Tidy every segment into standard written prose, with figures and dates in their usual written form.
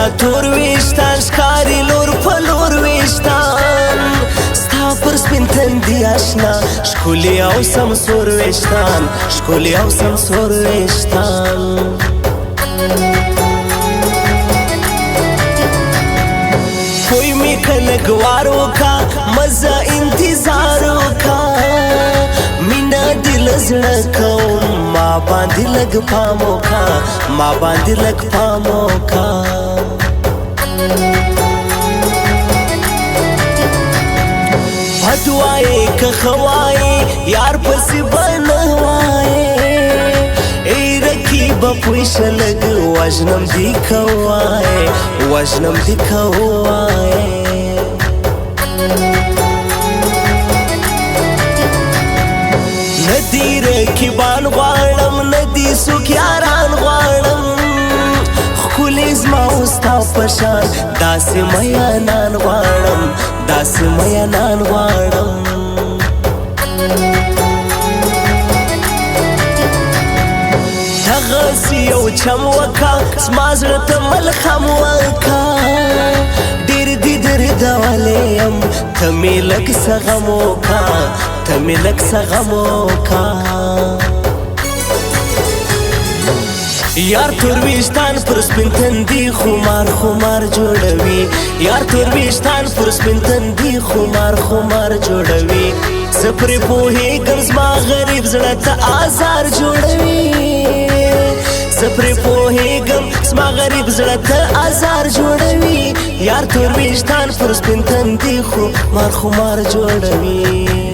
تور ویشتان ښکاري لور په لور ویشتان ستا پر سپین تندي اشنا ښکلي او سمسور ویشتان ښکلي او سمسور ویشتان کوئی می کله ګوار وکا مزه انتظار وکا مینا دل زړه کوم ما باندې لږ پام وکا ما باندې لږ پام وکا بدوای که خوای یار پسې بنوای ای رقیب پویش لږ وژنم دی کوای وژنم دی کوای ندی رقیبان غواړم ندی څوک یاران غواړم ښکلي زما ستا په شان داسې میانان غواړم داسې میانان غواړم دغسې یو چم وکه زما زړه ته ملخم وکه ډېر دې دردولی یم ته مې لږ څه غم وکه ته مې لږ څه غم وکه یار تور ویشتان پر سپین تندي خمار خمار جوړوي یار تور ویشتان پر سپین تندي خمار خمار جوړوي زه پرې پوهېږم زما غریب زړه ته آزار جوړوي زه پرې پوهېږم زما غریب زړه ته آزار جوړوي یار تور ویشتان پر سپین تندي خمار خمار جوړوي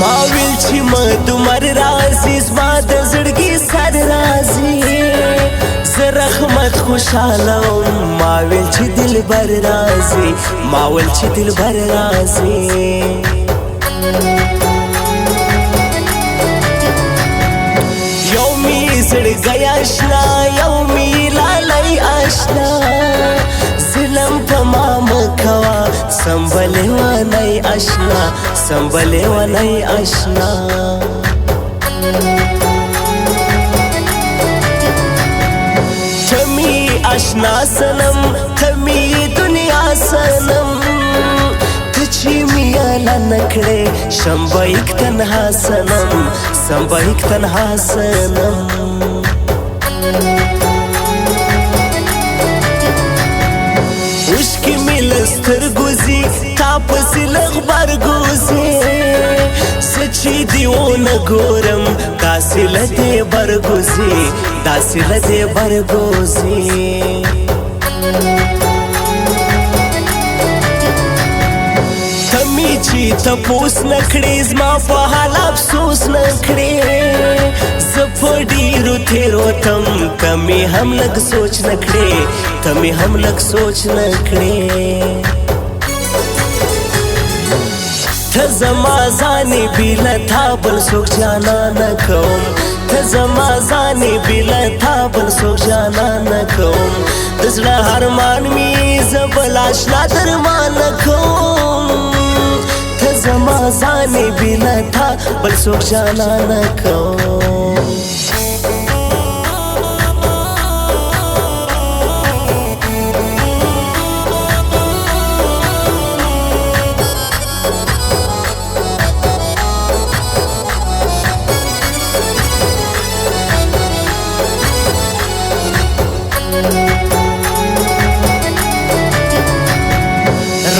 ما ویل چې مدمر راځي زما د زړګي سر راځي زه رحمت خوشحاله وم ما ویل چې دلبر راځي ما ویل چې دلبر راځي یو می زړګی اشنا یو می لالی اشنا ظلم په ما مکوه سنبلې ونی اشنا سنبلې ونی اشنا تمی اشنا سنم تمی دنیا سنم تچی میالا نکړې شمبایک تنها سنم سنبایک تنها سنم عشق می لسترګو زی تا پسې لږ برګوزي سچې دې ونه ګورم داسې له دې برګوزي داسې له دې برګوزي ته مې چې تپوس نه کړې زما په حال افسوس نه کړې زه په ډېرو تېروتم ته مې هم لږ سوچ نه کړې ته مې هم لږ سوچ نه کړې ته زما ځانې بې له تا بل څوک جانا نه کوم ته زما ځانې بې له تا بل څوک جانا نه کوم د زړه ارمان مې زه بل اشنا درمان نه کوم ته زما ځانې بې له تا بل څوک جانا نه کوم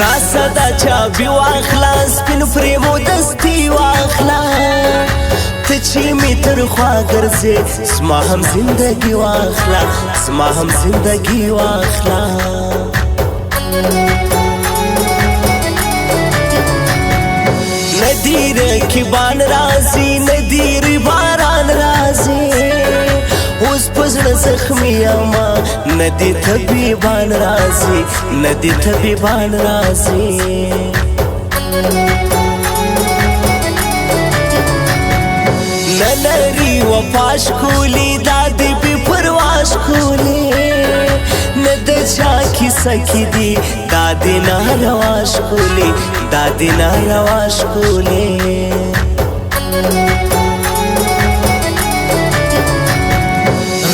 راسه دا چابي واخلا سپین پریمو دستی واخلا ته چې می تر خوا ګرځې زما هم زندګي واخلا زما هم زندګي واخلا ندی رقیبان راځي ندی باران راځي اوس پزړه زخمی اما ندی طبيبان راځي ندی طبيبان راځي نلری و پاش کولی دادی بی پرواش کولی ند چا کی سکی دی دادی نارواش کولی دادی نارواش کولی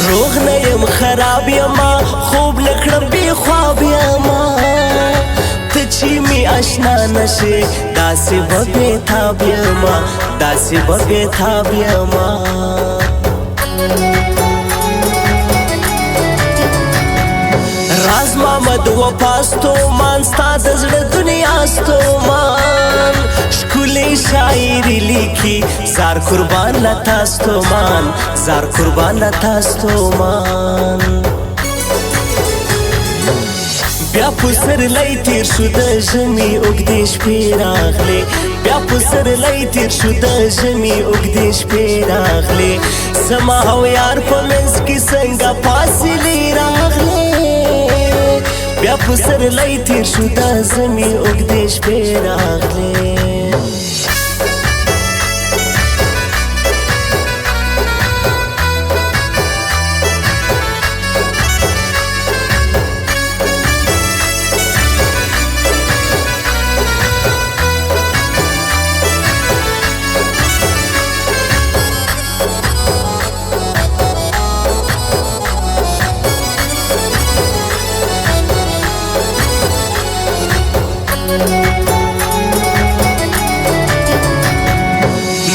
روغ نیم خراب یما خوب لکړم بی خواب یما ته چې می آشنا نشي داسې به بېتاب یما داسې به بېتاب یما راز محمد وپاستومان ستا د زړه دنیا ستومان ښکلې شاعري لیکي زار قربان لتا ستومان زار قربان لتا ستومان بیا پسرلی تیر شو د ژمي اوږدې شپې راغلې بیا پسرلی تیر شو د ژمي اوږدې شپې راغلې زما او یار په منځ کې څنګه فاصلې راغلې بیا پسرلی تیر شو د ژمي اوږدې شپې راغلې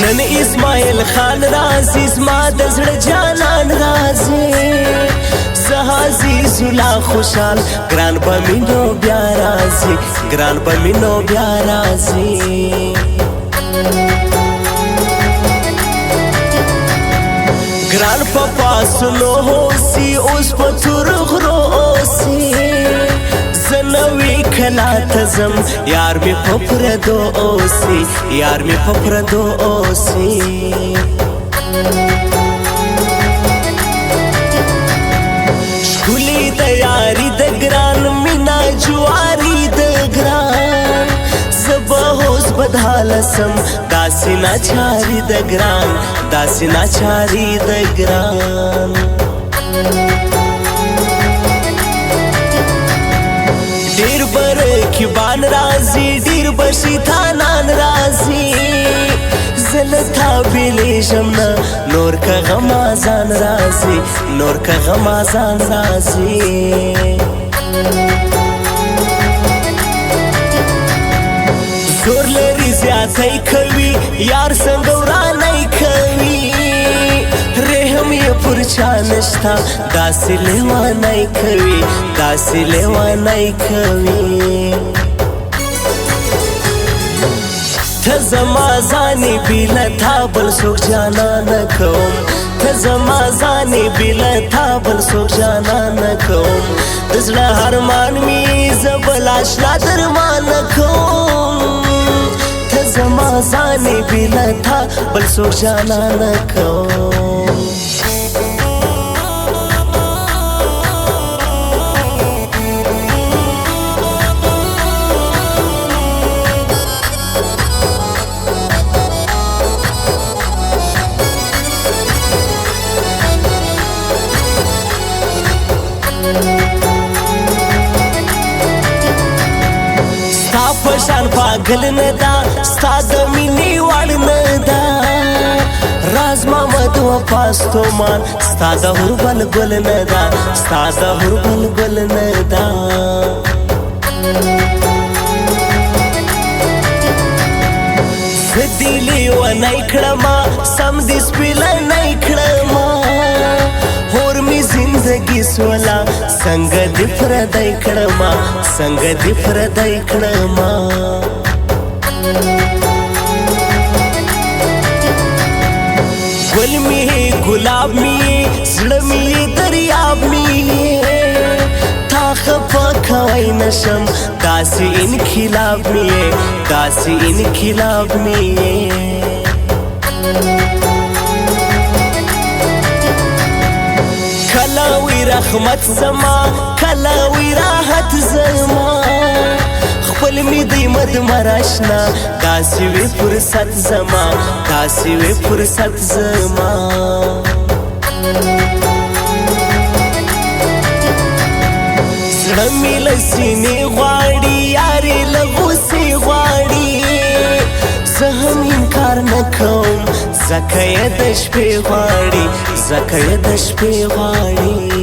نن اسماعیل خان رازی زما د زړه جانان رازی زهازی زلا خوشحال ګران به مینو بیا رازی ګران به مینو بیا رازی ګران په پاسلو هوسی اوس په تور غرو اوسی زنوی کلا تزم یار می پپردو اوسی یار می پپردو اوسی شکولی د یاری د ګران مینا جواری د ګران زبا هوس بدحالسم داسی ناچاری د ګران داسی ناچاری د ګران ډیر برکبان رازی ډیر بشیطانان رازی زلتا بیلی جمنا نور که غمازان رازی نور که غمازان رازی زور لري زیاتی کوي یار څنګه ورانی کوي رحم یې پر چا نشتا داسې لیوانی کوي داسې لیوانی کوي ته زما ځانې بېله تا بل څوک جانا نه کوم ته زما ځانې بېله تا بل څوک جانا نه کوم د زړه ارمان مې زه بل اشنا درمان نه کوم ته زما ځانې بېله تا بل څوک جانا نه کوم پشان پاگل ندا ستا د مینې وړ ندا راز محمد وپاستومان ستا د هربل ګل ندا ستا د هربل ګل ندا زدی لیونی کړما سم دې سپیلنی کړما هور می زندگی سولا څنګه دې پردی کړما څنګه دې پردی کړما گل می گلاب می زړه می دریاب می تا خفا کوي نشم داسې انقلاب می داسې انقلاب می رحمت زما کله وی راحت زما خپل می دی مد مراشنا داسې وی فرصت زما داسې وی فرصت زما زړه می له سینې غواړي یارې له غوسې غواړي زه هم انکار نه کوم ځکه یې د شپې غواړي ځکه یې د شپې غواړي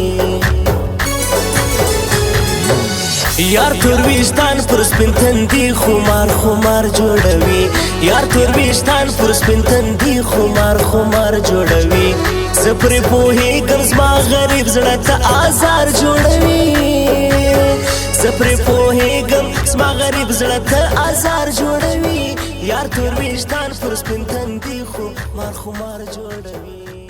یار تور ویشتان پر سپین تندي خمار خمار جوړوي یار تور ویشتان پر سپین تندي خمار خمار جوړوي زه پرې پوهېږم زما غریب زړه ته آزار جوړوي زه پرې پوهېږم زما غریب زړه ته آزار جوړوي یار تور ویشتان پر سپین تندي خمار خمار جوړوي